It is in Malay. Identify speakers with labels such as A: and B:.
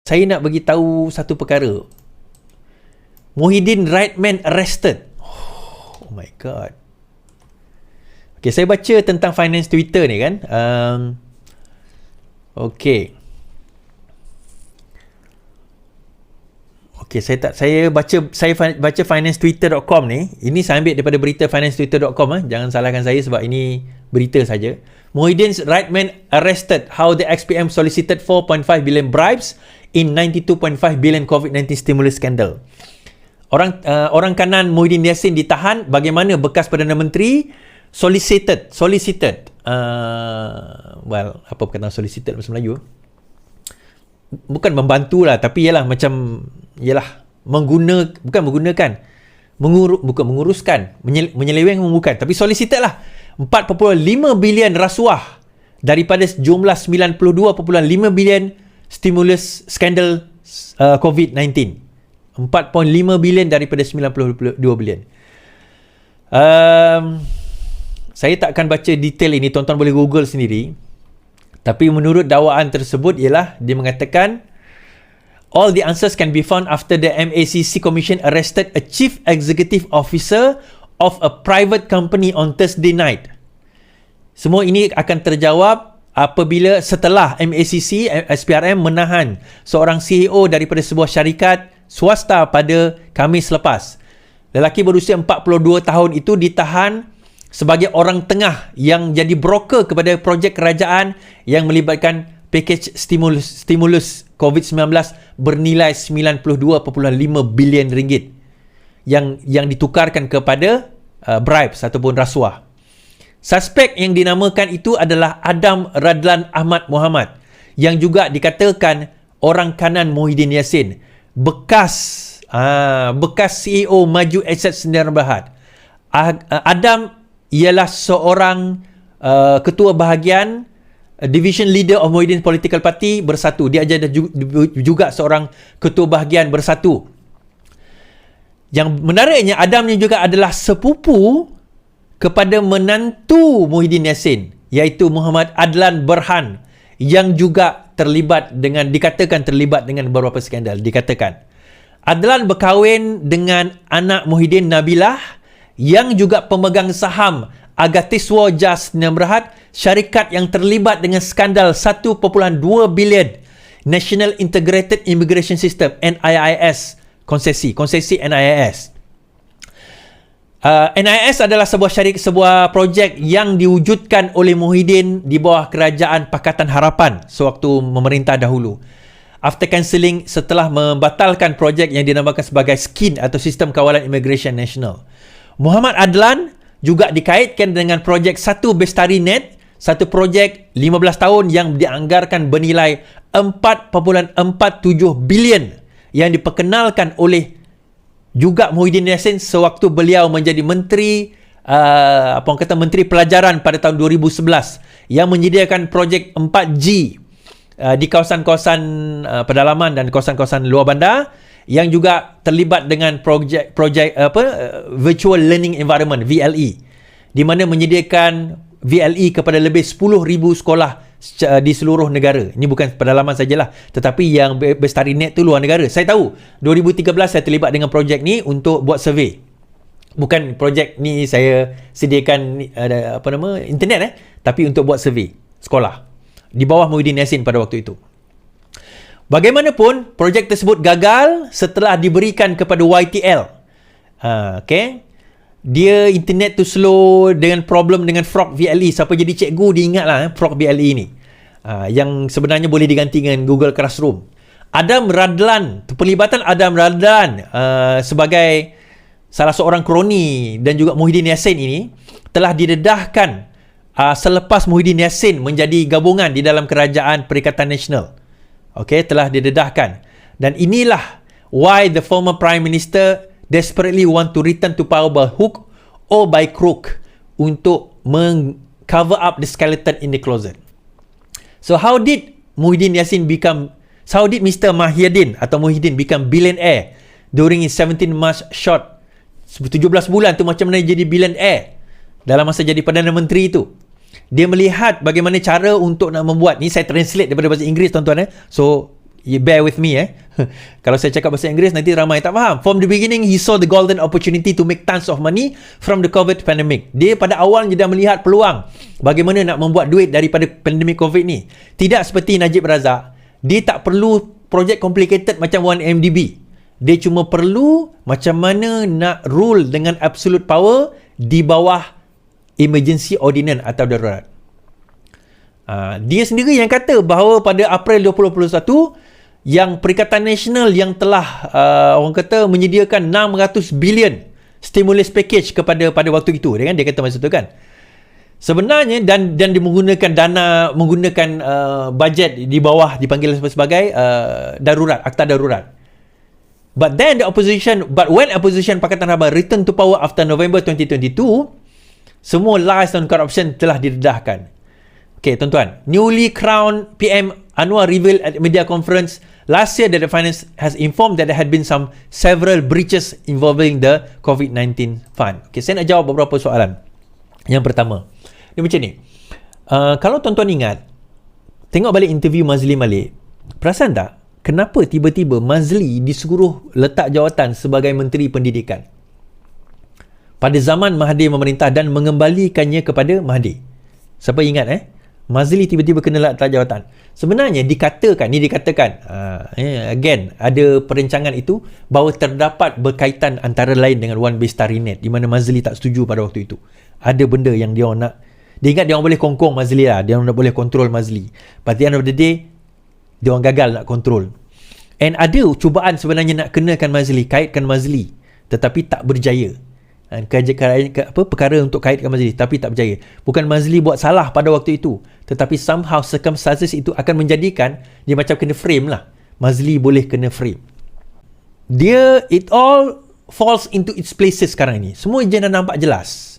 A: saya nak bagi tahu satu perkara. Muhyiddin right man arrested. Oh my god. Okay, saya baca tentang finance Twitter ni kan. Okay, saya baca financetwitter.com ni. Ini saya ambil daripada berita financetwitter.com. Jangan salahkan saya sebab ini berita saja. Muhyiddin's right man arrested. How the XPM solicited 4.5 billion bribes in 92.5 billion COVID-19 stimulus scandal. Orang kanan Muhyiddin Yassin ditahan. Bagaimana bekas Perdana Menteri solicited apa perkataan solicited bahasa Melayu? Bukan membantu lah, tapi ialah macam menyeleweng bukan, tapi solicited lah. 4.5 bilion rasuah daripada jumlah 92.5 bilion stimulus skandal COVID-19. 4.5 bilion daripada 92 bilion. Saya tak akan baca detail ini, tuan-tuan boleh Google sendiri. Tapi menurut dakwaan tersebut ialah dia mengatakan all the answers can be found after the MACC Commission arrested a chief executive officer of a private company on Thursday night. Semua ini akan terjawab apabila setelah MACC SPRM menahan seorang CEO daripada sebuah syarikat swasta pada Khamis lepas. Lelaki berusia 42 tahun itu ditahan sebagai orang tengah yang jadi broker kepada projek kerajaan yang melibatkan pakej stimulus COVID-19 bernilai 92.5 bilion ringgit yang ditukarkan kepada bribes ataupun rasuah. Suspek yang dinamakan itu adalah Adam Radlan Ahmad Muhammad yang juga dikatakan orang kanan Muhyiddin Yassin, bekas CEO Maju Aset Sdn Bhd. Adam ialah seorang ketua bahagian division leader of Muhyiddin Political Party Bersatu. Dia juga seorang ketua bahagian Bersatu. Yang menariknya, Adam ni juga adalah sepupu kepada menantu Muhyiddin Yassin, iaitu Muhammad Adlan Berhan, yang juga dikatakan terlibat dengan beberapa skandal. Dikatakan Adlan berkahwin dengan anak Muhyiddin, Nabilah, yang juga pemegang saham Agatiswa Jas Sdn Bhd, syarikat yang terlibat dengan skandal 1.2 bilion National Integrated Immigration System NIIS konsesi NIIS. NIIS adalah sebuah projek yang diwujudkan oleh Muhyiddin di bawah kerajaan Pakatan Harapan sewaktu memerintah dahulu. After cancelling, setelah membatalkan projek yang dinamakan sebagai SKIN atau Sistem Kawalan Immigration Nasional. Muhammad Adlan juga dikaitkan dengan projek Satu Bestari Net, satu projek 15 tahun yang dianggarkan bernilai 4.47 bilion yang diperkenalkan oleh juga Muhyiddin Yassin sewaktu beliau menjadi menteri Menteri Pelajaran pada tahun 2011 yang menyediakan projek 4G di kawasan-kawasan pedalaman dan kawasan-kawasan luar bandar, yang juga terlibat dengan projek Virtual Learning Environment VLE, di mana menyediakan VLE kepada lebih 10,000 sekolah di seluruh negara. Ini bukan pedalaman sajalah, tetapi yang Bestari Net tu luar negara. Saya tahu 2013 saya terlibat dengan projek ni untuk buat survey. Bukan projek ni saya sediakan internet tapi untuk buat survey sekolah di bawah Muhyiddin Yassin pada waktu itu. Bagaimanapun, projek tersebut gagal setelah diberikan kepada YTL. Dia internet tu slow dengan problem dengan Frog VLE. Siapa jadi cikgu dia ingatlah Frog VLE ni. Yang sebenarnya boleh diganti dengan Google Classroom. Adam Radlan, pelibatan Adam Radlan sebagai salah seorang kroni dan juga Muhyiddin Yassin ini telah didedahkan selepas Muhyiddin Yassin menjadi gabungan di dalam Kerajaan Perikatan Nasional. Telah didedahkan. Dan inilah why the former Prime Minister desperately want to return to power by hook or by crook untuk cover up the skeleton in the closet. So how did Mr. Muhyiddin become billionaire during his 17 months short? 17 bulan tu macam mana jadi billionaire dalam masa jadi Perdana Menteri itu? Dia melihat bagaimana cara untuk nak membuat ni. Saya translate daripada bahasa Inggeris, tuan-tuan. So You bear with me Kalau saya cakap bahasa Inggeris nanti ramai tak faham. From the beginning, he saw the golden opportunity to make tons of money from the COVID pandemic. Dia pada awalnya dah melihat peluang bagaimana nak membuat duit daripada pandemik COVID ni. Tidak seperti Najib Razak. Dia tak perlu projek complicated macam 1MDB. Dia cuma perlu macam mana nak rule dengan absolute power di bawah emergency ordinance atau darurat. Dia sendiri yang kata bahawa pada April 2021 yang Perikatan Nasional yang telah orang kata menyediakan 600 bilion stimulus package pada waktu itu, dia kata masa itu kan. Sebenarnya dan dia menggunakan dana, menggunakan bajet di bawah dipanggil sebagai darurat, akta darurat. But when opposition Pakatan Harapan returned to power after November 2022, semua lies on corruption telah didedahkan. Okay, tuan-tuan, newly crowned PM Anwar revealed at media conference last year that the finance has informed that there had been several breaches involving the COVID-19 fund. Okay, saya nak jawab beberapa soalan. Yang pertama, dia macam ni. Kalau tuan-tuan ingat, tengok balik interview Mazli Malik, perasan tak kenapa tiba-tiba Mazli disuruh letak jawatan sebagai Menteri Pendidikan pada zaman Mahathir memerintah dan mengembalikannya kepada Mahathir? Siapa ingat Mazli tiba-tiba kena letak jawatan. Sebenarnya dikatakan again, ada perancangan itu bahawa terdapat berkaitan antara lain dengan One Bestarinet, di mana Mazli tak setuju pada waktu itu. Ada benda yang dia nak, dia ingat dia orang boleh kongkong Mazli lah, dia orang boleh kontrol Mazli. But at the end of the day, dia orang gagal nak kontrol. And ada cubaan sebenarnya nak kenakan Mazli, kaitkan Mazli, tetapi tak berjaya. Perkara untuk kaitkan Mazli tapi tak berjaya. Bukan Mazli buat salah pada waktu itu, tetapi somehow circumstances itu akan menjadikan dia macam kena frame lah. Mazli boleh kena frame. It all falls into its places sekarang ini. Semua je dah nampak jelas.